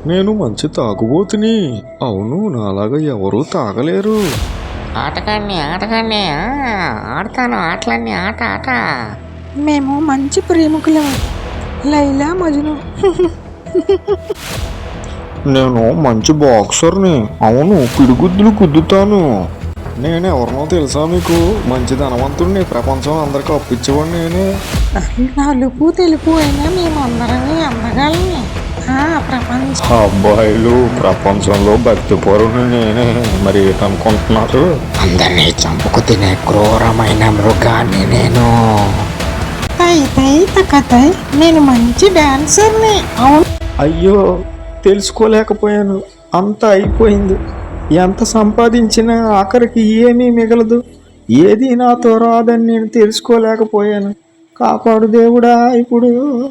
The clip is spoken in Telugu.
నేను మంచి తాగుబోతుని. అవును, నాలాగా ఎవరూ తాగలేరు. ఆటగాడిని ఆడతాను ఆటలన్నీ ఆట. మేము మంచి ప్రేమికులం, లైలా మజ్ను. నేను మంచి బాక్సర్ని. అవును, పిడిగుద్దులు గుద్దుతాను. నేను ఎవరినో తెలుసా మీకు? మంచి ధనవంతుడిని. ప్రపంచం అందరికి అప్పించేవాడిని నేనే. నలుపు తెలుపు అయినా మేమందరమే అందగాళ్ళని. అబ్బాయిలు, ప్రపంచంలో భక్తిపరుని నేనే. మరి ఏటనుకుంటున్నారు? అందరినీ చంపుకు తినే క్రూరమైన మృగాన్ని నేను. నేను మంచి డాన్సర్ని. అవును. అయ్యో, తెలుసుకోలేకపోయాను. అంతా అయిపోయింది. ఎంత సంపాదించినా ఆఖరికి ఏమీ మిగలదు. ఏది నాతో రాదని నేను తెలుసుకోలేకపోయాను. కాపాడు దేవుడా ఇప్పుడు.